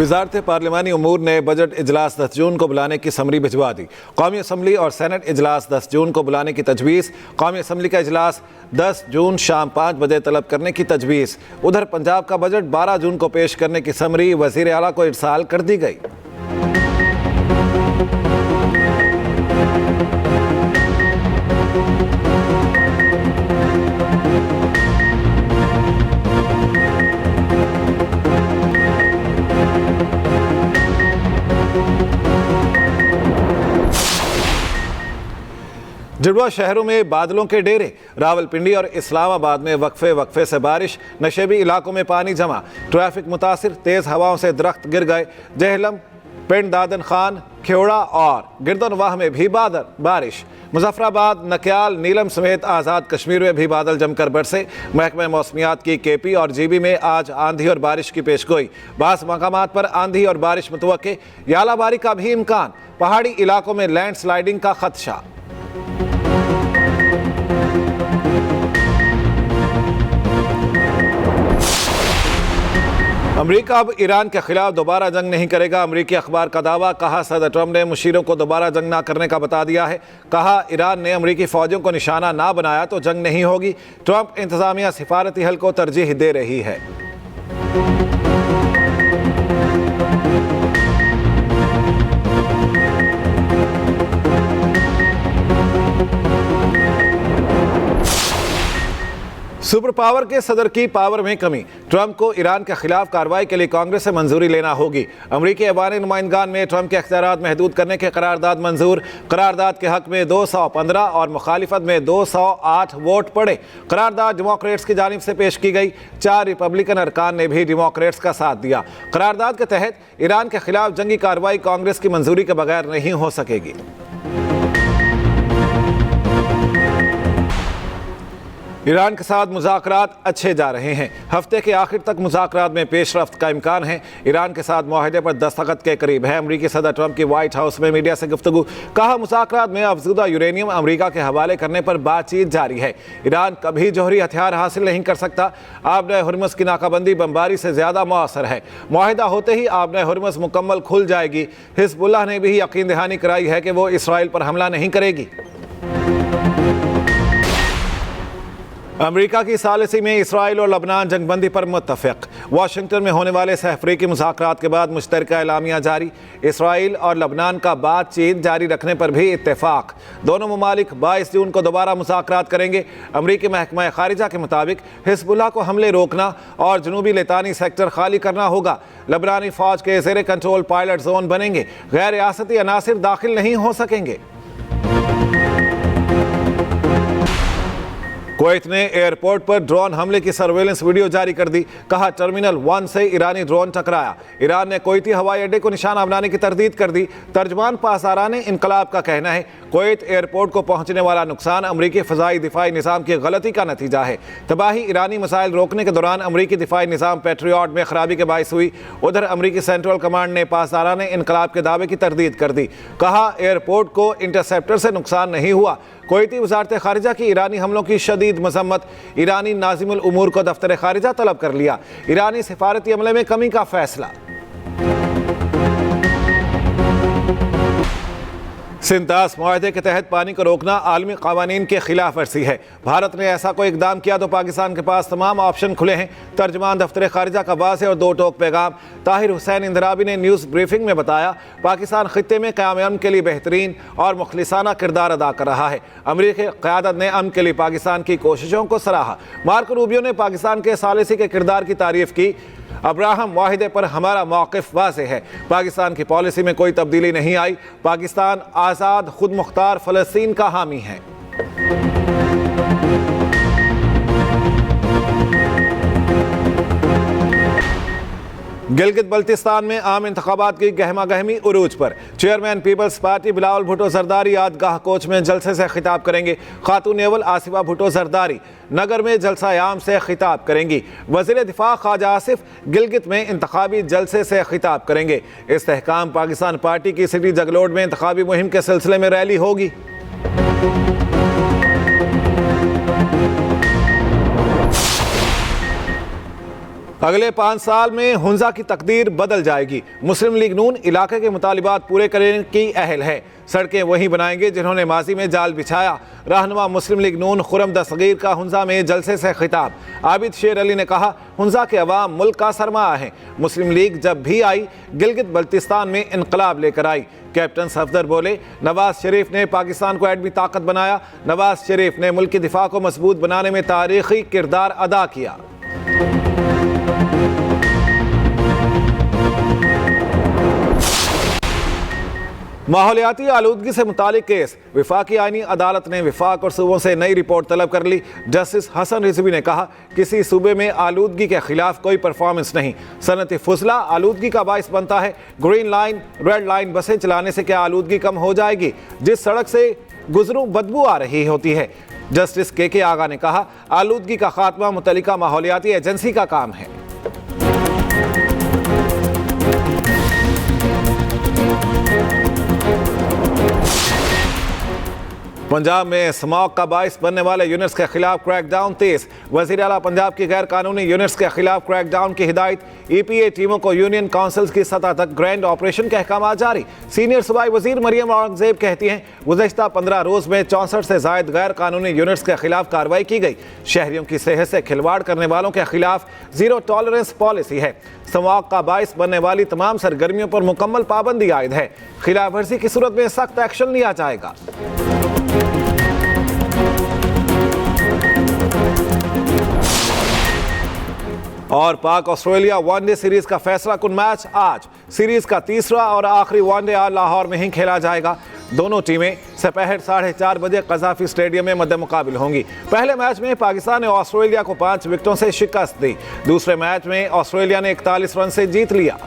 वजारत पार्लिमानी उमूर ने बजट इजलास 10 जून को बुलाने की समरी भिजवा दी। कौमी असम्बली और सेनेट इजलास 10 जून को बुलाने की तजवीज़। कौमी असम्बली का इजलास 10 जून शाम 5 बजे तलब करने की तजवीज़। उधर पंजाब का बजट 12 जून को पेश करने की समरी वज़ीर आला को इरसाल कर दी गई। जुड़वा शहरों में बादलों के डेरे। रावलपिंडी और इस्लामाबाद में वक्फे से बारिश। नशेबी इलाकों में पानी जमा। ट्रैफिक मुतासिर। तेज हवाओं से दरख्त गिर गए। जहलम, पिंड दादन खान, खेवड़ा और गिरदनवाह में भी बारिश। मुजफ्फराबाद, नक्याल, नीलम समेत आज़ाद कश्मीर में भी बादल जमकर बरसे। महकमा मौसमियात की केपी और जीबी में आज आंधी और बारिश की पेशगोई। बास मकामात पर आंधी और बारिश मुतवक्के। यालाबारी का भी इम्कान। पहाड़ी इलाकों में लैंडस्लाइडिंग का खदशा। अमेरिका अब ईरान के खिलाफ दोबारा जंग नहीं करेगा। अमेरिकी अखबार का दावा। कहा, सदर ट्रंप ने मुशीरों को दोबारा जंग ना करने का बता दिया है। कहा, ईरान ने अमेरिकी फौजियों को निशाना ना बनाया तो जंग नहीं होगी। ट्रंप इंतजामिया सिफारती हल को तरजीह दे रही है। सुपर पावर के सदर की पावर में कमी। ट्रंप को ईरान के खिलाफ कार्रवाई के लिए कांग्रेस से मंजूरी लेना होगी। अमरीकी ऐवान नुमाइंदगान में ट्रंप के इख्तियारात महदूद करने के करारदाद मंजूर। करारदाद के हक में 215 और मुखालिफत में 208 वोट पड़े। करारदाद डेमोक्रेट्स की जानिब से पेश की गई। 4 रिपब्लिकन अरकान ने भी डेमोक्रेट्स का साथ दिया। करारदाद के तहत ईरान के खिलाफ जंगी कार्रवाई कांग्रेस की मंजूरी के बगैर नहीं हो सकेगी। ईरान के साथ मुज़ाकरात अच्छे जा रहे हैं। हफ्ते के आखिर तक मुज़ाकरात में पेशरफ्त का इम्कान है। ईरान के साथ मुआहदे पर दस्तखत के करीब है। अमरीकी सदर ट्रंप की व्हाइट हाउस में मीडिया से गुफ्तगू। कहा, मुज़ाकरात में अफज़ूदा यूरेनियम अमरीका के हवाले करने पर बातचीत जारी है। ईरान कभी जौहरी हथियार हासिल नहीं कर सकता। आबने हुर्मुज़ की नाकाबंदी बमबारी से ज़्यादा मौसर है। मुआहदा होते ही आबने हुर्मुज़ मुकम्मल खुल जाएगी। हिज़्बुल्लाह ने भी यकीन दहानी कराई है कि वो इसराइल पर हमला नहीं करेगी। अमेरिका की सालिसी में इसराइल और लबनान जंगबंदी पर मुत्तफ़िक़। वाशिंगटन में होने वाले सहफ़रीकी मुज़ाकरात के बाद मुश्तरका एलामिया जारी। इसराइल और लबनान का बातचीत जारी रखने पर भी इत्तेफाक। दोनों ममालिक 22 जून को दोबारा मुज़ाकरात करेंगे। अमरीकी महकमा ख़ारिजा के मुताबिक हिज़्बुल्लाह को हमले रोकना और जनूबी लितानी सेक्टर खाली करना होगा। लबनानी फ़ौज के ज़ेरे कंट्रोल पायलट जोन बनेंगे। गैर रियासती अनासिर दाखिल नहीं हो सकेंगे। कुवैत ने एयरपोर्ट पर ड्रोन हमले की सर्वेलेंस वीडियो जारी कर दी। कहा, टर्मिनल 1 से ईरानी ड्रोन टकराया। ईरान ने कुवैती हवाई अड्डे को निशाना बनाने की तरदीद कर दी। तर्जमान पासदाराने इनकलाब का कहना है, कुवैत एयरपोर्ट को पहुंचने वाला नुकसान अमरीकी फ़ज़ाई दिफाई निज़ाम की गलती का नतीजा है। तबाही ईरानी मिसाइल रोकने के दौरान अमरीकी दिफाई निज़ाम पैट्रियट में खराबी के बायस हुई। उधर अमरीकी सेंट्रल कमांड ने पासदाराने इनकलाब के दावे की तरदीद कर दी। कहा, एयरपोर्ट को इंटरसेप्टर से नुकसान नहीं हुआ। कुवैती वज़ारत ख़ारिजा की ईरानी हमलों की शदीद मज़म्मत। ईरानी नाज़िमुल उमूर को दफ्तर ख़ारिजा तलब कर लिया। ईरानी सिफारती अमले में कमी का फैसला। सिंतास मुआहदे के तहत पानी को रोकना आलमी क़वानीन के खिलाफ वर्जी है। भारत ने ऐसा कोई इकदाम किया तो पाकिस्तान के पास तमाम ऑप्शन खुले हैं। तर्जमान दफ्तर ख़ारिजा का वाज़ेह और 2 टोक पैगाम। ताहिर हुसैन इंदराबी ने न्यूज़ ब्रीफिंग में बताया, पाकिस्तान खित्ते में क़याम के लिए बेहतरीन और मुखलिसाना किरदार अदा कर रहा है। अमरीकी क़यादत ने अमन के लिए पाकिस्तान की कोशिशों को सराहा। मार्को रूबियो ने पाकिस्तान के सालिसी के किरदार की तारीफ़ की। अब्राहम मुआहदे पर हमारा मौक़िफ़ वाज़ेह है। पाकिस्तान की पॉलिसी में कोई तब्दीली नहीं आई। पाकिस्तान आज़ाद खुद मुख्तार फ़लस्तीन का हामी है। गिलगित बल्तिस्तान में आम इंतखाबात की गहमा गहमी उरूज पर। चेयरमैन पीपल्स पार्टी बिलावल भुट्टो जरदारी यादगाह कोच में जलसे से खिताब करेंगे। खातून अव्वल आसिफा भुट्टो जरदारी नगर में जलसा आम से खिताब करेंगी। वज़ीर दिफा ख्वाजा आसिफ गिलगित में इंतखाबी जलसे से खिताब करेंगे। इस्तेहकाम पाकिस्तान पार्टी की सिटी जगलोड में इंतखाबी मुहिम के सिलसिले में रैली होगी। अगले 5 साल में हुंजा की तकदीर बदल जाएगी। मुस्लिम लीग नून इलाके के मुतालिबात पूरे करने की अहल है। सड़कें वही बनाएंगे जिन्होंने माजी में जाल बिछाया। रहनुमा मुस्लिम लीग नून खुरम दस्तगीर का हुंजा में जलसे से खिताब। आबिद शेर अली ने कहा, हुंजा के अवाम मुल्क का सरमाया है। मुस्लिम लीग जब भी आई गिलगित बल्तिस्तान में इनकलाब लेकर आई। कैप्टन सफदर बोले, नवाज शरीफ ने पाकिस्तान को एटमी ताकत बनाया। नवाज शरीफ ने मुल्क की दिफा को मजबूत बनाने में तारीखी किरदार अदा किया। माहौलियाती आलूदगी से मुतालिक केस। विफाकी आईनी अदालत ने विफाक और सूबों से नई रिपोर्ट तलब कर ली। जस्टिस हसन रिजवी ने कहा, किसी सूबे में आलूदगी के खिलाफ कोई परफॉर्मेंस नहीं। सनअती फुजला आलूदगी का बाइस बनता है। ग्रीन लाइन, रेड लाइन बसें चलाने से क्या आलूदगी कम हो जाएगी? जिस सड़क से गुजरूं बदबू आ रही होती है। जस्टिस के आगा ने कहा, आलूदगी का खात्मा मुतल्लिका माहौलियाती एजेंसी का काम है। पंजाब में स्मॉग का बाइस बनने वाले यूनिट्स के खिलाफ क्रैकडाउन तेज। वजीर आला पंजाब की गैर कानूनी यूनिट्स के खिलाफ क्रैकडाउन की हिदायत। EPA टीमों को यूनियन काउंसिल्स की सतह तक ग्रैंड ऑपरेशन के अहकाम जारी। सीनियर सूबाई वजीर मरियम औरंगजेब कहती हैं, गुज़श्ता 15 रोज में 64 से जायद गैर कानूनी यूनिट्स के खिलाफ कार्रवाई की गई। शहरियों की सेहत से खिलवाड़ करने वालों के खिलाफ जीरो टॉलरेंस पॉलिसी है। स्मॉग का बाइस बनने वाली तमाम सरगर्मियों पर मुकम्मल पाबंदी आयद है। खिलाफ वर्जी की सूरत में सख्त एक्शन लिया जाएगा। और पाक ऑस्ट्रेलिया वनडे सीरीज का फैसला कुन मैच आज। सीरीज का तीसरा और आखिरी वनडे आज लाहौर में ही खेला जाएगा। दोनों टीमें दोपहर 4:30 बजे कज़ाफी स्टेडियम में मद्दे मुकाबिल होंगी। पहले मैच में पाकिस्तान ने ऑस्ट्रेलिया को 5 विकेटों से शिकस्त दी। दूसरे मैच में ऑस्ट्रेलिया ने 41 रन से जीत लिया।